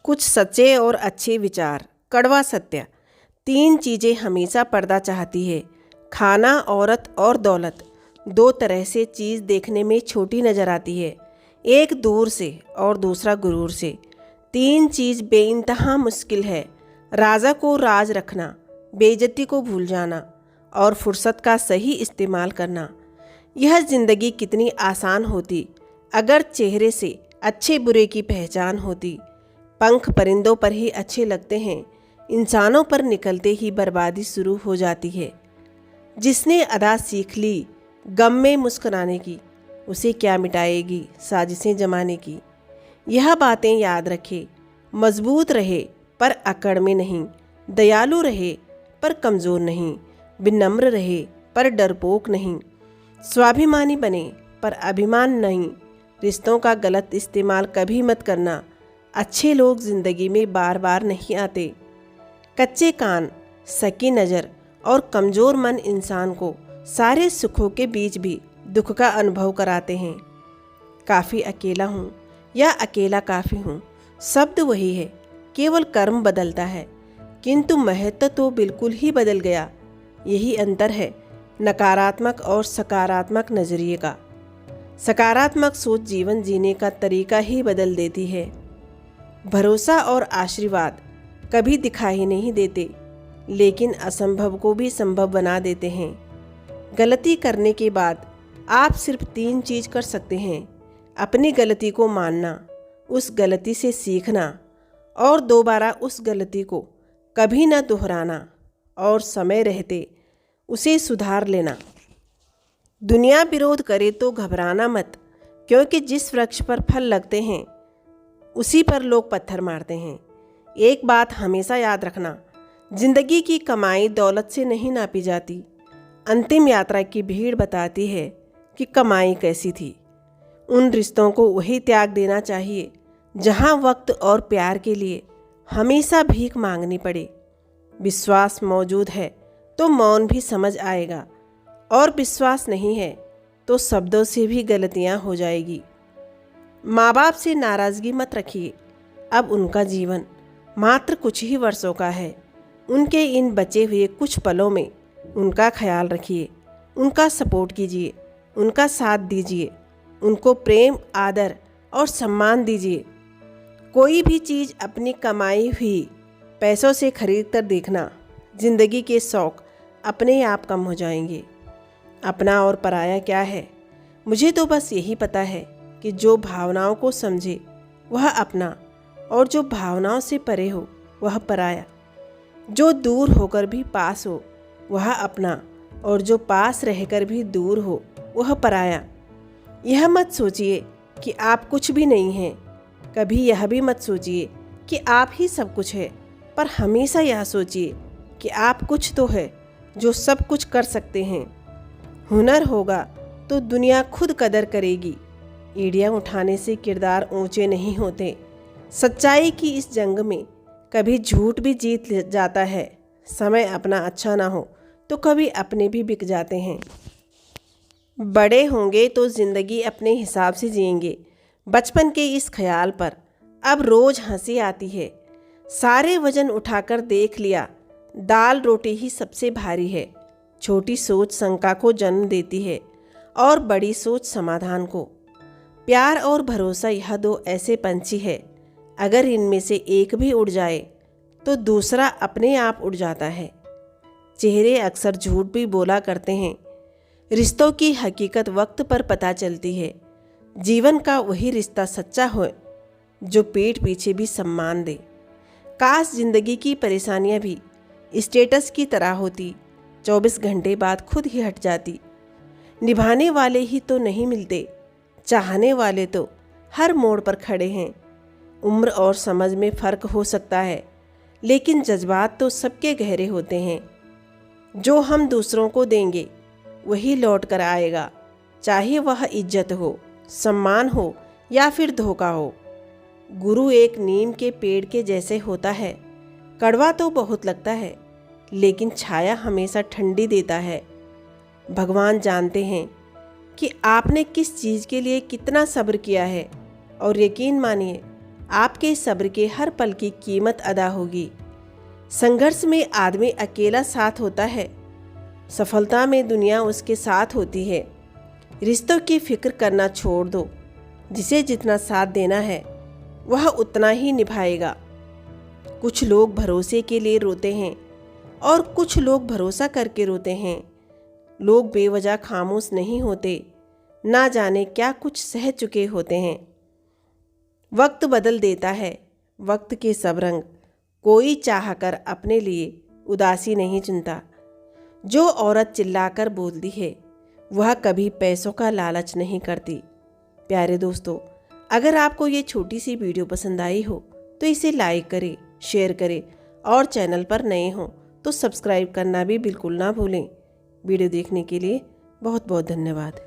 कुछ सच्चे और अच्छे विचार। कड़वा सत्य। 3 चीज़ें हमेशा पर्दा चाहती है, खाना, औरत और दौलत। 2 तरह से चीज़ देखने में छोटी नज़र आती है, एक दूर से और दूसरा गुरूर से। 3 चीज़ बेइंतहा मुश्किल है, राजा को राज रखना, बेइज्जती को भूल जाना और फुर्सत का सही इस्तेमाल करना। यह ज़िंदगी कितनी आसान होती अगर चेहरे से अच्छे बुरे की पहचान होती। पंख परिंदों पर ही अच्छे लगते हैं, इंसानों पर निकलते ही बर्बादी शुरू हो जाती है। जिसने अदा सीख ली गम में मुस्कुराने की, उसे क्या मिटाएगी साजिशें जमाने की। यह बातें याद रखे, मजबूत रहे पर अकड़ में नहीं, दयालु रहे पर कमज़ोर नहीं, विनम्र रहे पर डरपोक नहीं, स्वाभिमानी बने पर अभिमान नहीं। रिश्तों का गलत इस्तेमाल कभी मत करना, अच्छे लोग ज़िंदगी में बार बार नहीं आते। कच्चे कान, सकी नज़र और कमज़ोर मन इंसान को सारे सुखों के बीच भी दुख का अनुभव कराते हैं। काफ़ी अकेला हूँ या अकेला काफ़ी हूँ, शब्द वही है, केवल कर्म बदलता है, किंतु महत्व तो बिल्कुल ही बदल गया। यही अंतर है नकारात्मक और सकारात्मक नज़रिए का। सकारात्मक सोच जीवन जीने का तरीका ही बदल देती है। भरोसा और आशीर्वाद कभी दिखाई नहीं देते, लेकिन असंभव को भी संभव बना देते हैं। गलती करने के बाद आप सिर्फ 3 चीज़ कर सकते हैं: अपनी गलती को मानना, उस गलती से सीखना और दोबारा उस गलती को कभी न दोहराना, और समय रहते उसे सुधार लेना। दुनिया विरोध करे तो घबराना मत, क्योंकि जिस वृक्ष पर फल लगते हैं उसी पर लोग पत्थर मारते हैं। एक बात हमेशा याद रखना, जिंदगी की कमाई दौलत से नहीं नापी जाती। अंतिम यात्रा की भीड़ बताती है कि कमाई कैसी थी। उन रिश्तों को वही त्याग देना चाहिए जहां वक्त और प्यार के लिए हमेशा भीख मांगनी पड़े। विश्वास मौजूद है तो मौन भी समझ आएगा, और विश्वास नहीं है तो शब्दों से भी गलतियां हो जाएगी। माँ बाप से नाराज़गी मत रखिए, अब उनका जीवन मात्र कुछ ही वर्षों का है। उनके इन बचे हुए कुछ पलों में उनका ख्याल रखिए, उनका सपोर्ट कीजिए, उनका साथ दीजिए, उनको प्रेम, आदर और सम्मान दीजिए। कोई भी चीज़ अपनी कमाई हुई पैसों से खरीद कर देखना, जिंदगी के शौक़ अपने आप कम हो जाएंगे। अपना और पराया क्या है? मुझे तो बस यही पता है कि जो भावनाओं को समझे वह अपना, और जो भावनाओं से परे हो वह पराया। जो दूर होकर भी पास हो वह अपना, और जो पास रहकर भी दूर हो वह पराया। यह मत सोचिए कि आप कुछ भी नहीं हैं, कभी यह भी मत सोचिए कि आप ही सब कुछ है, पर हमेशा यह सोचिए कि आप कुछ तो है जो सब कुछ कर सकते हैं। हुनर होगा तो दुनिया खुद कदर करेगी। एड़ियाँ उठाने से किरदार ऊंचे नहीं होते। सच्चाई की इस जंग में कभी झूठ भी जीत जाता है। समय अपना अच्छा ना हो तो कभी अपने भी बिक जाते हैं। बड़े होंगे तो ज़िंदगी अपने हिसाब से जिएंगे। बचपन के इस ख्याल पर अब रोज़ हंसी आती है। सारे वजन उठाकर देख लिया, दाल रोटी ही सबसे भारी है। छोटी सोच शंका को जन्म देती है और बड़ी सोच समाधान को। प्यार और भरोसा यह 2 ऐसे पंछी है, अगर इनमें से एक भी उड़ जाए तो दूसरा अपने आप उड़ जाता है। चेहरे अक्सर झूठ भी बोला करते हैं। रिश्तों की हकीकत वक्त पर पता चलती है। जीवन का वही रिश्ता सच्चा हो जो पीठ पीछे भी सम्मान दे। काश जिंदगी की परेशानियां भी स्टेटस की तरह होती, 24 घंटे बाद खुद ही हट जाती। निभाने वाले ही तो नहीं मिलते, चाहने वाले तो हर मोड़ पर खड़े हैं। उम्र और समझ में फ़र्क हो सकता है, लेकिन जज्बात तो सबके गहरे होते हैं। जो हम दूसरों को देंगे वही लौट कर आएगा, चाहे वह इज्जत हो, सम्मान हो या फिर धोखा हो। गुरु एक नीम के पेड़ के जैसे होता है, कड़वा तो बहुत लगता है, लेकिन छाया हमेशा ठंडी देता है। भगवान जानते हैं कि आपने किस चीज़ के लिए कितना सब्र किया है, और यकीन मानिए आपके सब्र के हर पल की कीमत अदा होगी। संघर्ष में आदमी अकेला साथ होता है, सफलता में दुनिया उसके साथ होती है। रिश्तों की फिक्र करना छोड़ दो, जिसे जितना साथ देना है वह उतना ही निभाएगा। कुछ लोग भरोसे के लिए रोते हैं और कुछ लोग भरोसा करके रोते हैं। लोग बेवजह खामोश नहीं होते, ना जाने क्या कुछ सह चुके होते हैं। वक्त बदल देता है, वक्त के सब रंग। कोई चाहकर अपने लिए उदासी नहीं चुनता। जो औरत चिल्लाकर बोलती है वह कभी पैसों का लालच नहीं करती। प्यारे दोस्तों, अगर आपको ये छोटी सी वीडियो पसंद आई हो तो इसे लाइक करें, शेयर करें और चैनल पर नए हों तो सब्सक्राइब करना भी बिल्कुल ना भूलें। वीडियो देखने के लिए बहुत बहुत धन्यवाद।